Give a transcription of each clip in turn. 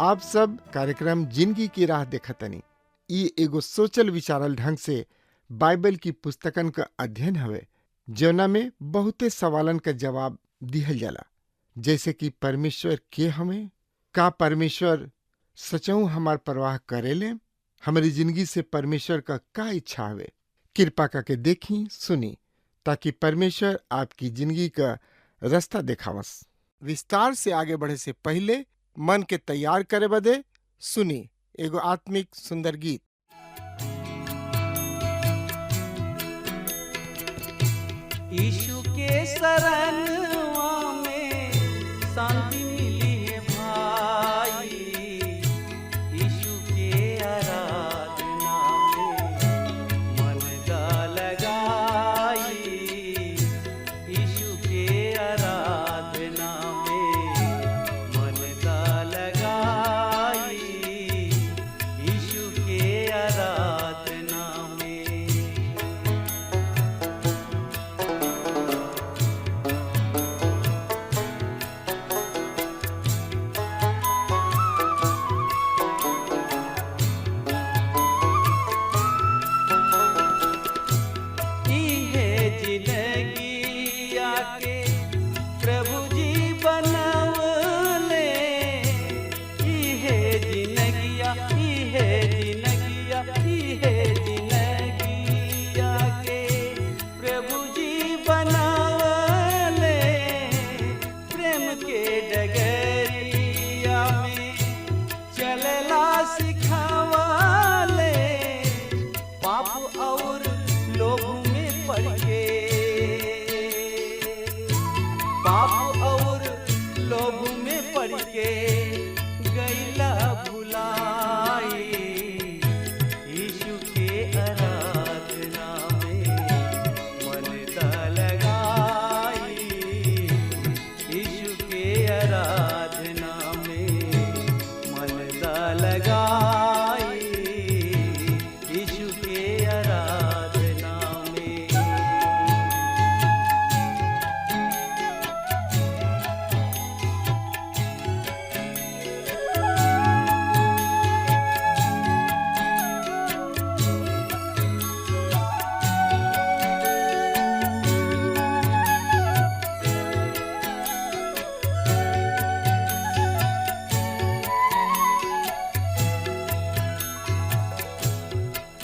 आप सब कार्यक्रम जिंदगी की राह देखतनी। ई एगो सोचल विचारल ढंग से बाइबल की पुस्तकन का अध्ययन हवे, जौना में बहुते सवालन का जवाब दिहल जाला, जैसे कि परमेश्वर के हमें, का परमेश्वर सचऊ हमार परवाह करेले, हमारी जिंदगी से परमेश्वर का इच्छा हवे। कृपा करके देखी सुनी, ताकि परमेश्वर आपकी जिंदगी का रास्ता देखावस। विस्तार से आगे बढ़े से पहले मन के तैयार करे बदे सुनी एगो आत्मिक सुंदर गीत। यीशु के शरणवा में शांति मिली है भाई, यीशु के आराधना में मन दा लगाई, यीशु के आराधना में मन दा लगाई, यीशु के आराधना में।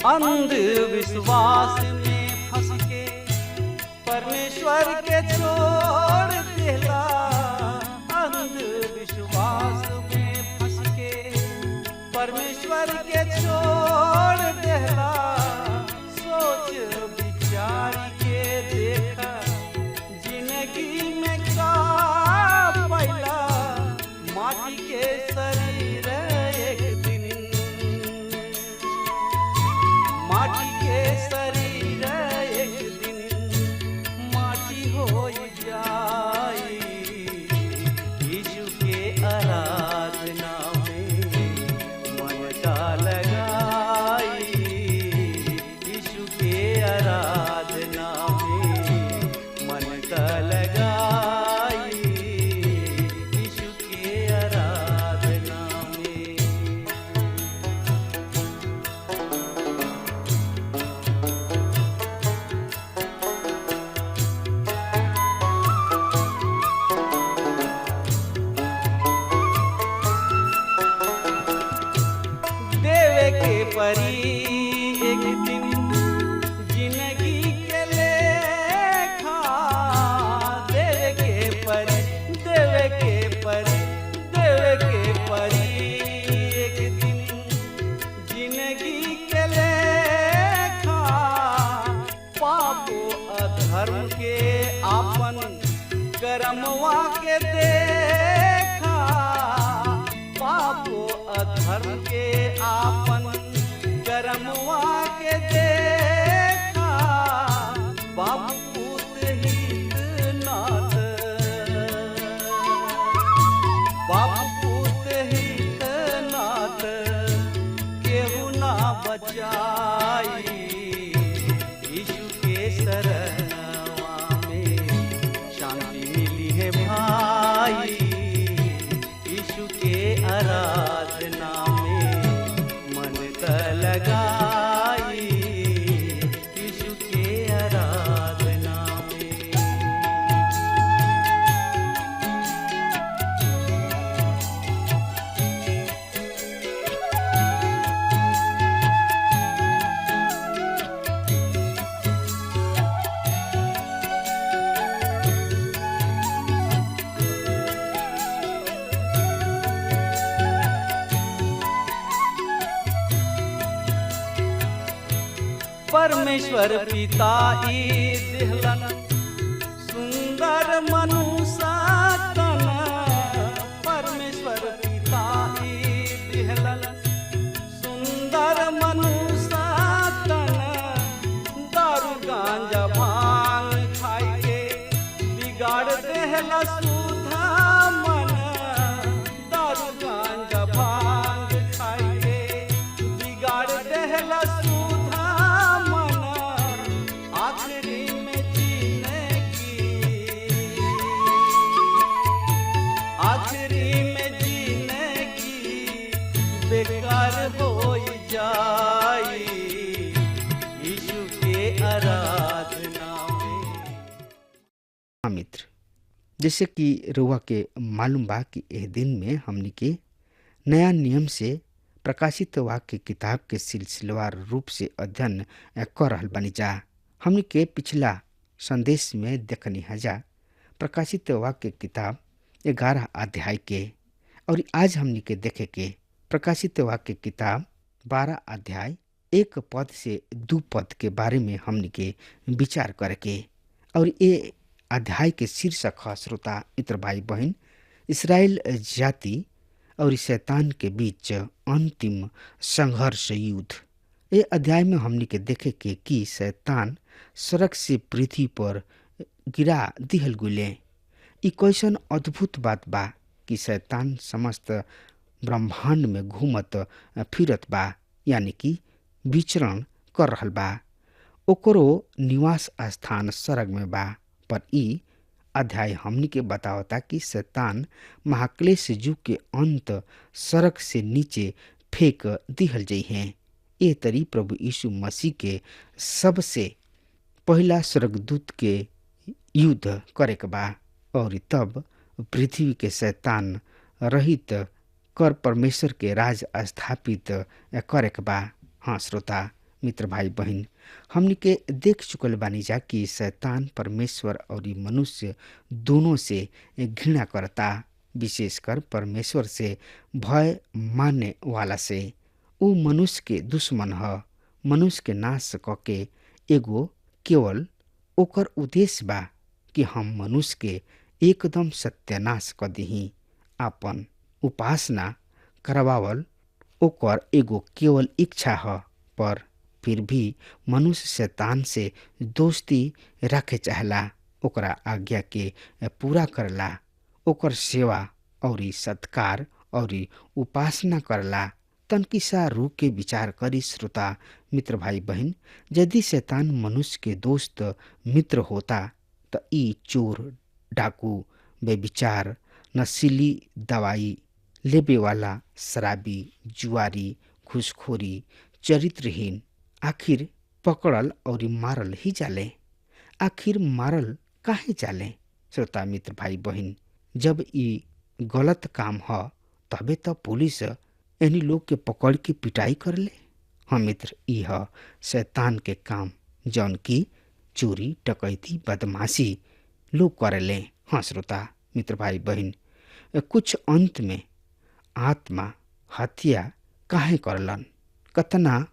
अंधविश्वास में फंस के परमेश्वर के छोड़ देला, अंधविश्वास में फंस के परमेश्वर के छोड़ देला। सोच विचार के देखा जिंदगी में का पैला, माटी के शरीर एक दिन माटी के शरीर एक दिन माटी हो जाई, यीशु के आराधना में मन का लगाई, यीशु के आराधना में मन का लगाई, यीशु के आराधना में। के परी एक दिन जिंदगी के लेखा, करमवा के देखा पापो अधर्म के आपन करमवा के देखा बाप पूत हित नाथ बाप पूत हित नाथ केहू ना बचाई यीशु के शरणवा में शांति मिली है भाई यीशु के आराधना में मन त लगाई यीशु के आराधना में। परमेश्वर पिता ई दिहलन सुंदर मनुष्य तन परमेश्वर पिता ई दिहलन सुंदर मनुष्य तन दारू गांजा भांग खाई के बिगाड़ देहला सुधा मन दारू गांजा भांग खाई के बिगाड़ देहला सुधा मन आखिरी में जीने की आखिरी में जीने की बेकार हो जाई यीशु के आराधना में। हाँ मित्र, जैसे कि रुआ के मालूम बा कि एह दिन में हमनी के नया नियम से प्रकाशित वाक्य किताब के सिलसिलेवार रूप से अध्ययन कर रहल बनी जा। हमनी के पिछला संदेश में देखनी हजा प्रकाशित वाक्य किताब 11 अध्याय के, और आज हमनी के देखे के प्रकाशित वाक्य किताब 12 अध्याय 1 पद से 2 पद के बारे में हमनी के विचार करके। और ये अध्याय के शीर्षक है श्रोता मित्र भाई बहन, इसराइल जाति और शैतान के बीच अंतिम संघर्ष युद्ध। ये अध्याय में हमनी के देखे के कि शैतान सड़क से पृथ्वी पर गिरा दिहल गुले। ई कैसन अद्भुत बात बा कि शैतान समस्त ब्रह्मांड में घूमत फिरत बा, यानी कि विचरण कर रहल बा। ओकरो निवास स्थान स्वर्ग में बा। पर ई अध्याय हमनी के बतावता कि शैतान महाक्लेश युग के अंत सड़क से नीचे फेंक दिहल जाइ हैं। ए तरी प्रभु यीशु मसीह के सबसे पहला स्वर्गदूत के युद्ध करे के बा, और तब पृथ्वी के शैतान रहित कर परमेश्वर के राज स्थापित करे के बा। हाँ श्रोता मित्र भाई बहन, हमनी के देख चुकल बानी जा कि शैतान परमेश्वर और मनुष्य दोनों से घृणा करता, विशेषकर परमेश्वर से भय मानने वाला से। ऊ मनुष्य के दुश्मन ह। मनुष्य के नाश कके एगो केवल ओकर उद्देश्य बा कि हम मनुष्य के एकदम सत्यानाश क दिही। आपन उपासना करवावल ओकर एगो केवल इच्छा ह, पर फिर भी मनुष्य शैतान से दोस्ती रखे चाहला, ओकरा आज्ञा के पूरा करला, ओकर सेवा और सत्कार और उपासना करला। तनकी सा रूप के विचार करी श्रोता मित्र भाई बहन, यदि शैतान मनुष्य के दोस्त मित्र होता तो ई चोर, डाकू, बेविचार, नशीली दवाई लेबे वाला, शराबी, जुआरी, घूसखोरी, चरित्रहीन आखिर पकड़ल और मारल ही जाले। आखिर मारल काहे जाले श्रोता मित्र भाई बहन? जब ई गलत काम ह तबे तो पुलिस एनी लोग के पकड़ के पिटाई कर ले। हाँ मित्र, ई ह शैतान के काम, जौन की चोरी, डकैती, बदमाशी लोग करेले। हाँ श्रोता मित्र भाई बहन, कुछ अंत में आत्मा हत्या काहे करलन? कतना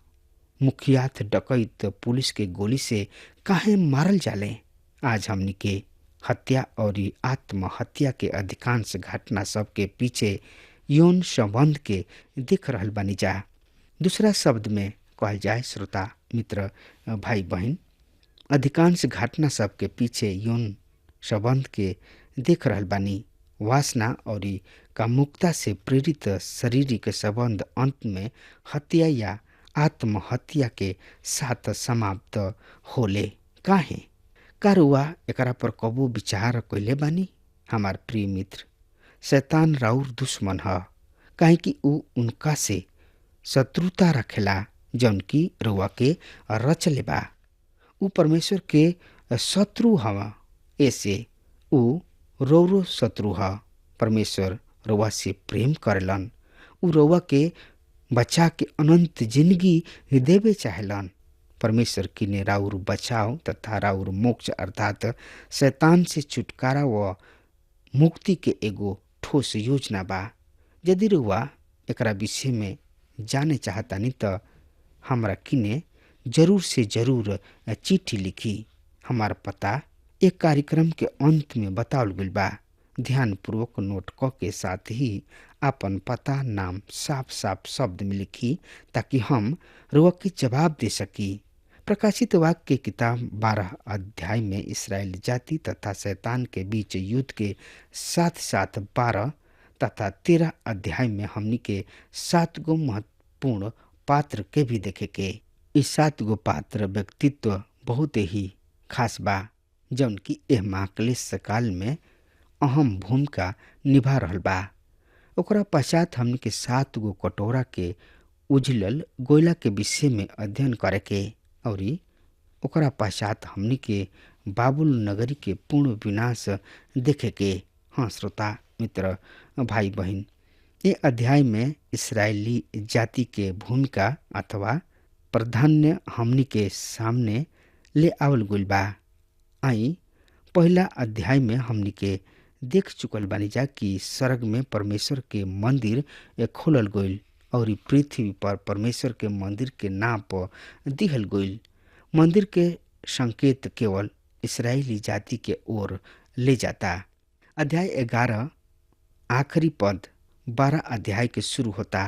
मुखियात, डकैत पुलिस के गोली से काहे मारल जाले? आज हमनी के हत्या और आत्महत्या के अधिकांश घटना सब के पीछे यौन संबंध के देख रहल बानी जा। दूसरा शब्द में कहल जाए श्रोता मित्र भाई बहन, अधिकांश घटना सब के पीछे यौन संबंध के देख रहल बानी। वासना और कामुकता से प्रेरित शारीरिक संबंध अंत में हत्या या आत्महत्या के साथ समाप्त होले। काहे कारुआ एकरा पर कबो विचार कइले बानी? हमार प्रिय मित्र, शैतान राउर दुश्मन ह, काहे कि ऊ उनका से शत्रुता रखेला जौन की रउआ के रचले बा। ऊ परमेश्वर के शत्रु हवा, ऐसे ऊ रौरो शत्रु ह। परमेश्वर रउआ से प्रेम करेलन, ऊ रउआ के बचा के अनंत जिंदगी देवे चाहेलन। परमेश्वर किने राउर बचाव तथा राउर मोक्ष अर्थात शैतान से छुटकारा व मुक्ति के एगो ठोस योजना बा। यदि रउआ एकरा विषय में जाने चाहतानी त हमरा किने जरूर से जरूर चिट्ठी लिखी। हमार पता एक कार्यक्रम के अंत में बतावल गइल बा। ध्यान पूर्वक नोट क के साथ ही आपन पता नाम साफ साफ शब्द में लिखी ताकि हम रउआ के जवाब दे सकी। प्रकाशित वाक्य की किताब 12 अध्याय में इसराइल जाति तथा शैतान के बीच युद्ध के साथ साथ 12 तथा 13 अध्याय में हमनी के 7 गो महत्वपूर्ण पात्र के भी देखे के। इस 7 गो पात्र व्यक्तित्व बहुत ही खास बा जौन की एह महाक्लेश काल में अहम भूमिका निभा रहल बा। ओकरा पश्चात हमनी के 7 गो कटोरा के उजलल गोयला के विषय में अध्ययन करे के और ओकरा पश्चात हमनी के बाबुल नगरी के पूर्ण विनाश देखे के। हाँ श्रोता मित्र भाई बहन, ये अध्याय में इसराइली जाति के भूमिका अथवा प्राधान्य हमनी के सामने ले आवल गइल बा। आई पहला अध्याय में हमनी के देख चुकल बानी जा कि स्वर्ग में परमेश्वर के मंदिर खोलल गइल और पृथ्वी पर परमेश्वर के मंदिर के नाप दिहल गइल। मंदिर के संकेत केवल इसराइली जाति के ओर ले जाता। अध्याय 11 आखिरी पद 12 अध्याय के शुरू होता।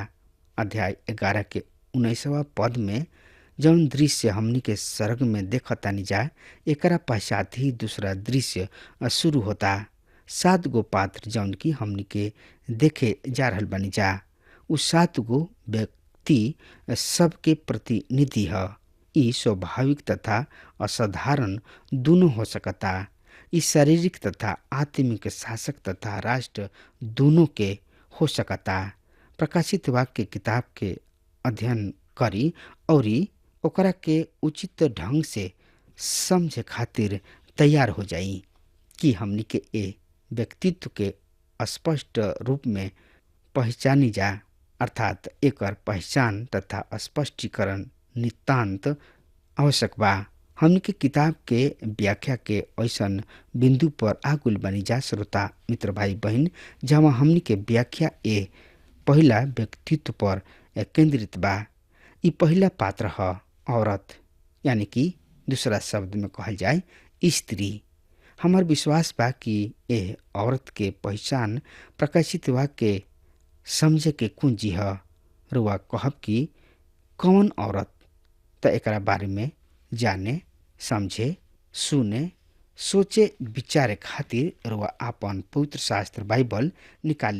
अध्याय 11 के 19वां पद में जौन दृश्य हमनी के स्वर्ग में देखतानी जा, एकरा पश्चात ही दूसरा दृश्य शुरू होता। 7 गो पात्र जौन की हमनी के देखे जा रहल बानी जा, उ 7 गो व्यक्ति सबके प्रतिनिधि ह। ई स्वाभाविक तथा असाधारण दोनों हो सकता। ई शारीरिक तथा आत्मिक शासक तथा राष्ट्र दोनों के हो सकता। प्रकाशित वाक्य किताब के अध्ययन करी और ओकरा के उचित ढंग से समझे खातिर तैयार हो जाई कि हमनी के ए व्यक्तित्व के स्पष्ट रूप में पहचानी जा, अर्थात एकर पहचान तथा स्पष्टीकरण नितांत आवश्यक बा। हमनी के किताब के व्याख्या के ऐसन बिंदु पर आगुल बनी जा श्रोता मित्र भाई बहन, जहाँ हमनी के व्याख्या ए पहला व्यक्तित्व पर केंद्रित बा। ई पहला पात्र ह औरत, यानी कि दूसरा शब्द में कहल जाए स्त्री। हमार विश्वास बा कि एह औरत के पहचान प्रकाशित वाक्य समझे के कुंजी ह। रुआ कहब कि कौन औरत, त एकरा बारे में जाने समझे सुने सोचे विचारे खातिर रुआ आपन पवित्र शास्त्र बाइबल निकाल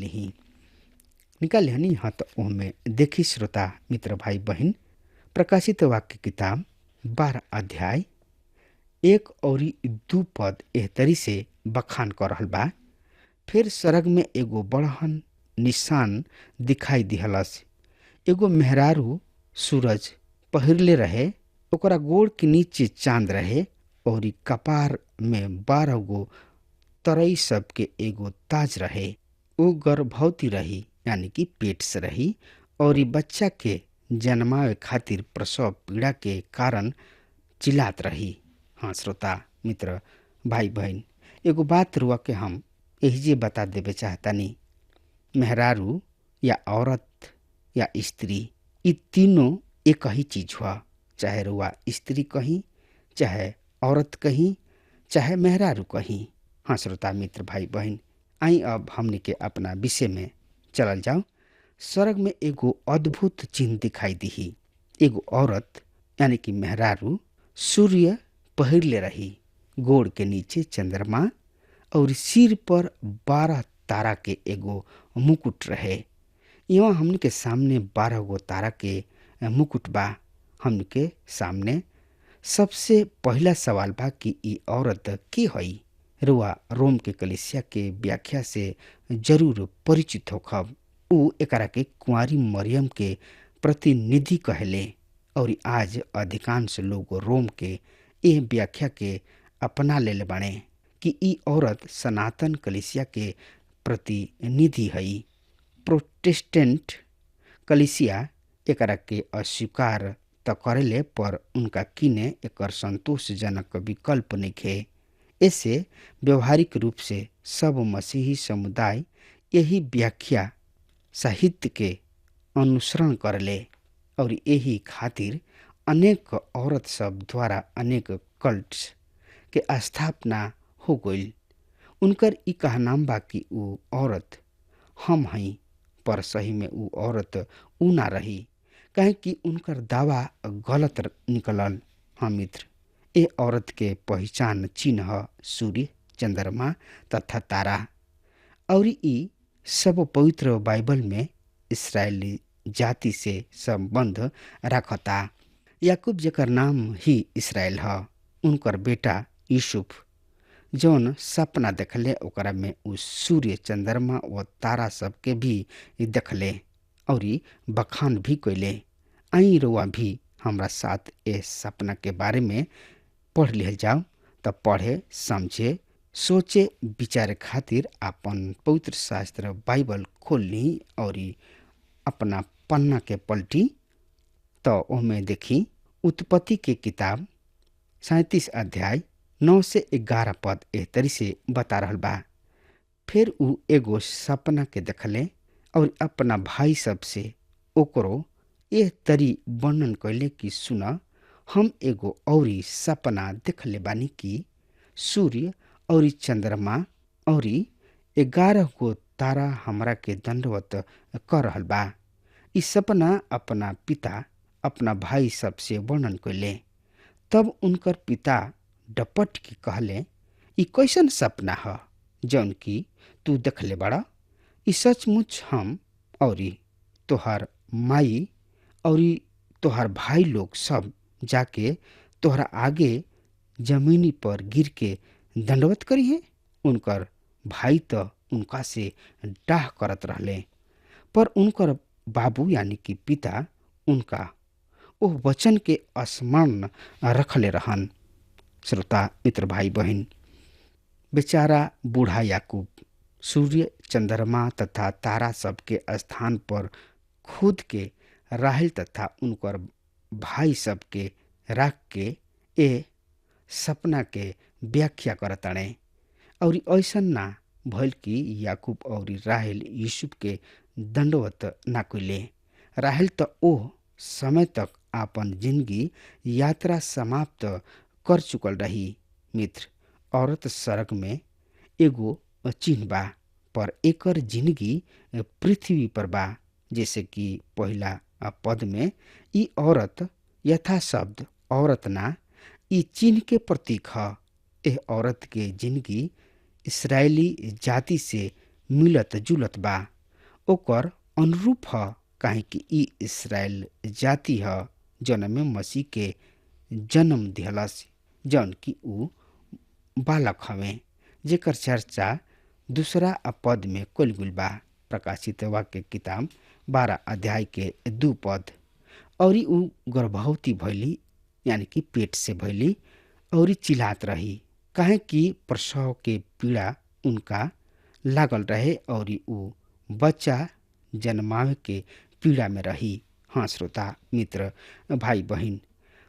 लिहनी हाँ। तो ओहमे देखी श्रोता मित्र भाई बहन, प्रकाशित वाक्य किताब 12 अध्याय 1 और 2 पद एह तरी से बखान कर रहल बा। फिर स्वर्ग में एगो बड़हन निशान दिखाई दिहलस। एगो मेहरारू सूरज पहिरले रहे, ओकरा गोड़ के नीचे चांद रहे और कपार में 12 गो तरई सब के एगो ताज रहे। वो गर्भवती रही, यानी कि पेट से रही, और बच्चा के जन्मावे खातिर प्रसव पीड़ा के कारण चिल्लात रही। हाँ श्रोता मित्र भाई बहन, एगो बात रुआ के हम एहिजे बता देवे चाहतानी। मेहरारू या औरत या स्त्री, ये तीनों एक ही चीज हुआ। चाहे रुआ स्त्री कहीं, चाहे औरत कहीं, चाहे मेहरारू कहीं, हाँ श्रोता मित्र भाई बहन, आई अब हमने के अपना विषय में चलल जाओ। स्वर्ग में एगो अद्भुत चिन्ह दिखाई दी। एगो औरत यानी कि मेहरारू सूर्य पहिरले रही, गोड़ के नीचे चंद्रमा और सिर पर 12 तारा के एगो मुकुट रहे। यहाँ हमने के सामने 12 गो तारा के मुकुट बा। हमने के सामने सबसे पहला सवाल बा कि ई औरत के हई। रुआ रोम के कलीसिया के व्याख्या से जरूर परिचित होखब। उ एकरा के कुंवारी मरियम के प्रतिनिधि कहले और आज अधिकांश लोग रोम के ए व्याख्या के अपना ले बाणे कि ई औरत सनातन कलीसिया के प्रतिनिधि हई। प्रोटेस्टेंट कलीसिया एकरा के अस्वीकार त करेले, पर उनका किने एकर संतोषजनक विकल्प नइखे। ऐसे व्यवहारिक रूप से सब मसीही समुदाय यही व्याख्या साहित्य के अनुसरण करले और यही खातिर अनेक औरत सब द्वारा अनेक कल्ट्स के स्थापना हो गईल। उनकर ई कहनाम बा कि ऊ औरत हम हई, पर सही में ऊ औरत ऊ ना रही, काहे कि उनकर दावा गलत निकलल। हाँ मित्र, ए औरत के पहचान चिन्ह सूर्य, चंद्रमा तथा तारा और ई सब पवित्र बाइबल में इस्राएली जाति से संबंध रखता। याकूब जेकर नाम ही इसराइल ह, उनकर बेटा यूसुफ जौन सपना देखले ओकरा में उ सूर्य, चंद्रमा व तारा सबके भी देखले और बखान भी कैले। आई रुआ भी हमरा साथ ए सपना के बारे में पढ़ लिहल जाओ। तब पढ़े, समझे, सोचे, विचारे खातिर अपन पवित्र शास्त्र बाइबल खोल ली और अपना पन्ना के पलटी तो ओमे देखी उत्पत्ति के किताब 37 अध्याय 9 से 11 पद एह तरी से बता रहल बा। फिर उ एगो सपना के देखले और अपना भाई सब से ओकरो एह तरी वर्णन कैले कि सुना, हम एगो औरी सपना देखले बानी कि सूर्य और चंद्रमा और 11 गो तारा हमरा के दंडवत कर रहल बा। ई सपना अपना पिता अपना भाई सब से वर्णन कैले। तब उनकर पिता डपट के कहले, ई कैसन सपना ह जौन की तू देखले बड़ा? ई सचमुच हम और तोहर माई और तोहर भाई लोग सब जाके तोहरा आगे जमीनी पर गिर के दंडवत करी है। उनकर भाई तो उनका से डाह करत रहले, पर उनकर बाबू यानी कि पिता उनका ओह वचन के स्मरण रखले रहन। श्रोता मित्र भाई बहन, बेचारा बूढ़ा याकूब सूर्य, चंद्रमा तथा तारा सब के स्थान पर खुद के राहेल तथा उनकर भाई सब के रख के ए सपना के व्याख्या करताणे। और ऐसा ना भइल कि याकूब और राहेल यूसुफ के दंडवत ना कइले। राहेल तो ओह समय तक आपन जिंदगी यात्रा समाप्त कर चुकल रही। मित्र, औरत सड़क में एगो चिन्ह बा, पर एकर जिंदगी पृथ्वी पर बा। जैसे कि पहला पद में ई औरत यथा शब्द औरत ना, ई चिन्ह के प्रतीक ह। एह औरत के जिंदगी इसराइली जाति से मिलत जुलत बा, ओकर अनुरूप ह, काहे कि ई इसराइल जाति ह जौन में मसीह के जन्म दिहलस, जौन की ऊ बालक हवे, जेकर चर्चा दूसरा पद में कइल गइल बा। प्रकाशित वाक्य किताब 12 अध्याय के 2 पद। और ऊ गर्भवती भइली यानी कि पेट से भइली और चिल्लात रही, काहे कि प्रसव के पीड़ा उनका लागल रहे और ऊ बच्चा जन्मावे के पीड़ा में रही। हाँ श्रोता मित्र भाई बहन,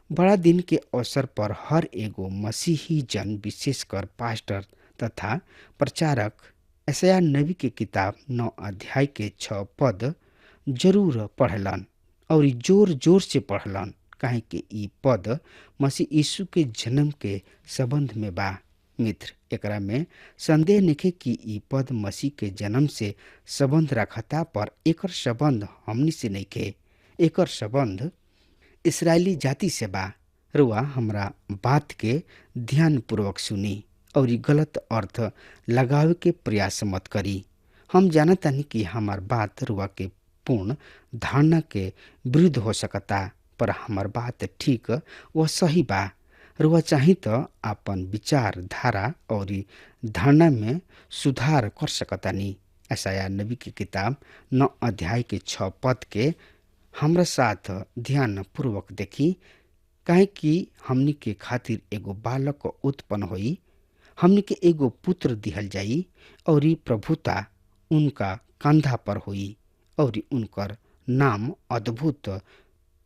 बड़ा दिन के अवसर पर हर एगो मसीही जन, विशेषकर पास्टर तथा प्रचारक यशायाह नबी के किताब 9 अध्याय के 6 पद जरूर पढ़लन और जोर जोर से पढ़लन, काहे कि ई पद मसीह यीशु के जन्म के संबंध में बा। मित्र, एकरा में संदेह नइखे कि ई पद मसीह के जन्म से संबंध रखता, पर एकर संबंध हमनी से नइखे। एकर संबंध इस्राएली जाति से बा। रुआ हमरा बात के ध्यान पूर्वक सुनी और ई गलत अर्थ लगावे के प्रयास मत करी। हम जानतानी कि हमार बात रुआ के पूर्ण धारणा के विरुद्ध हो सकता, पर हमार बात ठीक व सही बा। रुआ चाही तो अपन विचार धारा और धारणा में सुधार कर सकतानी। यशायाह नबी की किताब 9 अध्याय के 6 पद के हमरा साथ ध्यान पूर्वक देखी। काहे कि हमनी के खातिर एगो बालक उत्पन्न होई, हमनी के एगो पुत्र दिहल जाई और ई प्रभुता उनका कंधा पर होई और उनकर नाम अद्भुत,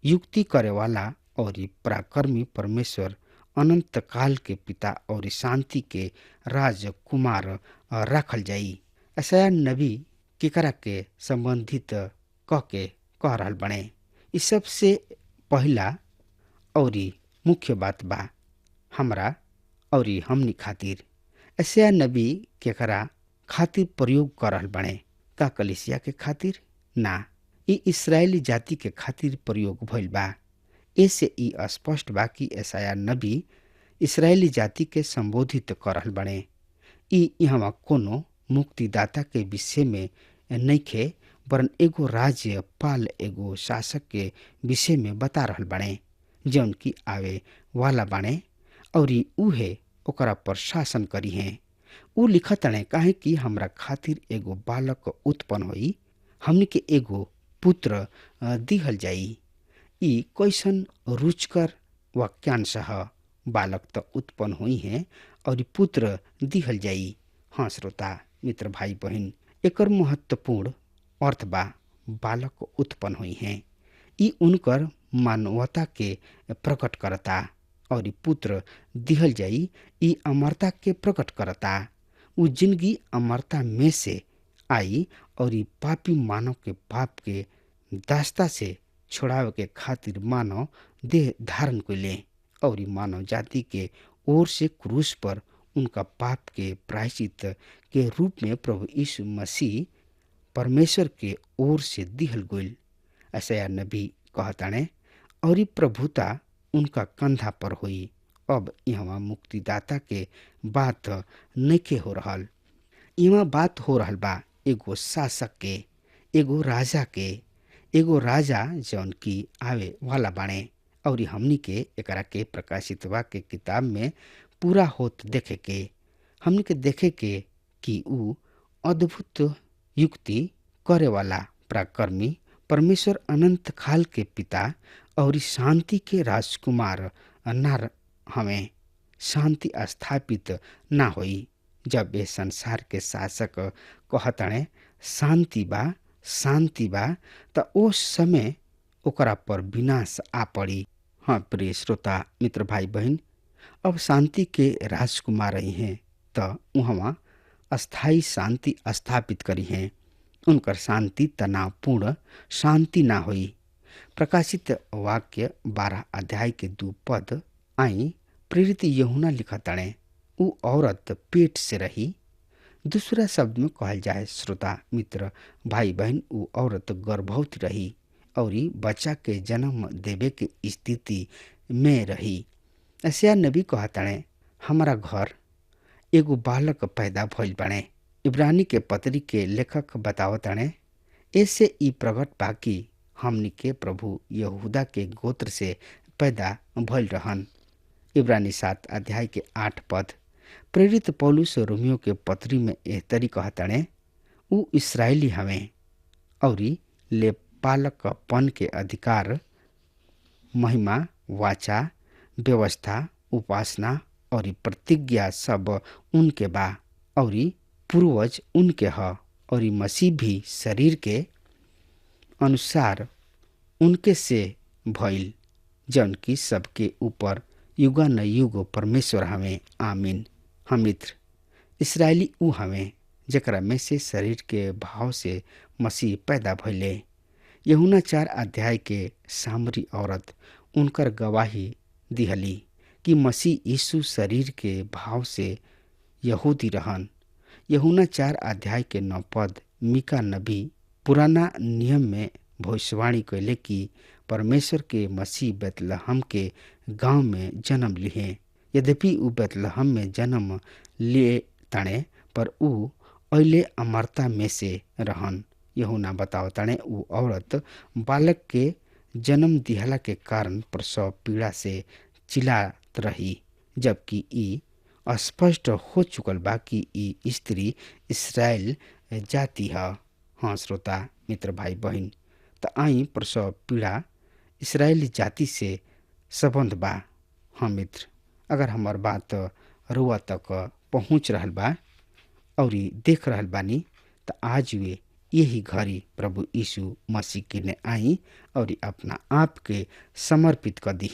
युक्ति करे वाला और पराक्रमी परमेश्वर, अनंत काल के पिता और शांति के राजकुमार रखल जाई। यशायाह नबी केकरा के संबंधित कह रहल बने। इस सबसे पहला और मुख्य बात बा हमरा और हमनी खातिर। यशायाह नबी केकरा खातिर प्रयोग कर रहल बने? का कलीसिया के खातिर? ना, ई इस्राएली जाति के खातिर प्रयोग भइल बा। ऐसे ई स्पष्ट बा कि यशायाह नबी इस्राएली जाति के संबोधित कर रहल बने। ई यहाँ कोनो मुक्तिदाता के विषय में नइखे, वरन एगो राज्यपाल, एगो शासक के विषय में बता रहल बने, जौन की आवे वाला बने और उहे ओकरा पर शासन करी हैं। उ लिखतने काहे कि हमरा खातिर एगो बालक उत्पन्न होई, हमनी के एगो पुत्र दिहल जाई। ई कैसन रुचकर वाक्यांश ह। बालक तो उत्पन्न हुई हैं और पुत्र दिहल जाई। हाँ श्रोता मित्र भाई बहन, एकर महत्वपूर्ण अर्थ बा बालक उत्पन्न हुई हैं। ई उनकर मानवता के प्रकट करता और पुत्र दिहल जाई, ई अमरता के प्रकट करता। उ जिंदगी अमरता में से आई और ई पापी मानव के पाप के दास्ता से छुड़ावे के खातिर मानव देह धारण कइले और ई मानव जाति के ओर से क्रूस पर उनका पाप के प्रायश्चित के रूप में प्रभु यीशु मसीह परमेश्वर के ओर से दिहल गइल। यशायाह नबी कहताने और ई प्रभुता उनका कंधा पर हुई। अब यहाँ मुक्तिदाता के बात नइखे हो रहल। यहाँ बात हो रहल बा एगो शासक के, एगो राजा के, एगो राजा जौन की आवे वाला बाणे और हमनी के एकरा के प्रकाशित वाक्य के किताब में पूरा होत देखे के, हमनी के देखे के कि उ अद्भुत युक्ति करे वाला पराक्रमी परमेश्वर, अनंत काल के पिता और शांति के राजकुमार ना हमें शांति स्थापित ना होई। जब ये संसार के शासक कहतने शांति बा शांति बा, त उस समय ओकरा पर विनाश आ पड़ी। हाँ प्रिय श्रोता मित्र भाई बहन, अब शांति के राजकुमार रही हैं त वहाँ अस्थाई शांति स्थापित करी हैं। उनकर शांति तनावपूर्ण शांति ना हुई। प्रकाशित वाक्य 12 अध्याय के 2 पद आई। प्रेरित यूहन्ना लिखताणे उ औरत पेट से रही। दूसरा शब्द में कहल जाए श्रोता मित्र भाई बहन, उ औरत गर्भवती रही और बच्चा के जन्म देवे के स्थिति में रही। यशायाह नबी कहताणे हमारा घर एगो बालक पैदा भइल बाणे। इब्रानी के पत्री के लेखक बतावताणे ऐसे ई प्रकट बा कि हमनी के प्रभु यहूदा के गोत्र से पैदा भइल रहन। इब्रानी 7 अध्याय के 8 पद। प्रेरित पौलुस रोमियो के पत्री में एह तरी कहताणे उ इस्राएली हवे और ले पालकपन के अधिकार, महिमा, वाचा, व्यवस्था, उपासना और प्रतिज्ञा सब उनके बा और पूर्वज उनके ह और मसीह भी शरीर के अनुसार उनके से भइल, जौन की सबके ऊपर युगा न युग परमेश्वर हमें। आमीन। हम मित्र इस्राएली उ हमें जकरा में से शरीर के भाव से मसीह पैदा भइले। यूहन्ना 4 अध्याय के सामरी औरत उनकर गवाही दिहली कि मसीह यीशु शरीर के भाव से यहूदी रहन। यूहन्ना 4 अध्याय के 9 पद। मीका नबी पुराना नियम में भविष्यवाणी कैले कि परमेश्वर के मसीह बेतलहम के गांव में जन्म लिए। यद्यपि ऊ बेतलहम में जन्म लिए तणे पर ऊ अहिले अमरता में से रहन। यूहन्ना बताओ तणे ऊ औरत बालक के जन्म दिहला के कारण प्रसव पीड़ा से चिल्लात रही, जबकि ई स्पष्ट हो चुकल बा कि ई स्त्री इसराइल जाति है। हाँ श्रोता मित्र भाई बहन, त आई प्रसव पीड़ा इसराइली जाति से संबंध बा। हाँ मित्र, अगर हमार बात रुआ तक पहुँच रहल बा और देख रहल बानी त आज वे यही घड़ी प्रभु यीशु मसीह के ने आई और अपना आप के समर्पित कर दी।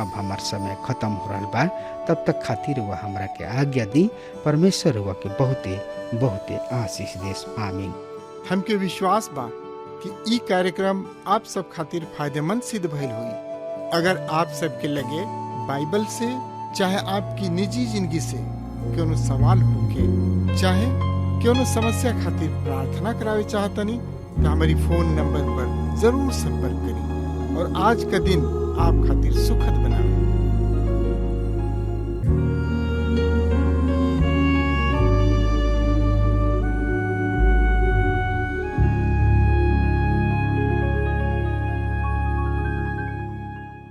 अब हमार समय खत्म हो रहा बा, तब तक खातिर वह हमरा के आज्ञा दी। परमेश्वर हुआ के बहुते बहुते आशीष देश। आमीन। हमके विश्वास बा कि ई कार्यक्रम आप सब खातिर फायदेमंद सिद्ध भइल हुई। अगर आप सबके लगे बाइबल से चाहे आपकी निजी जिंदगी से कोनो सवाल होके चाहे कोनो समस्या खातिर प्रार्थना करावे चाहतनी तो हमारी फोन नंबर पर जरूर संपर्क करें और आज का दिन आप खातिर सुखद बनावे।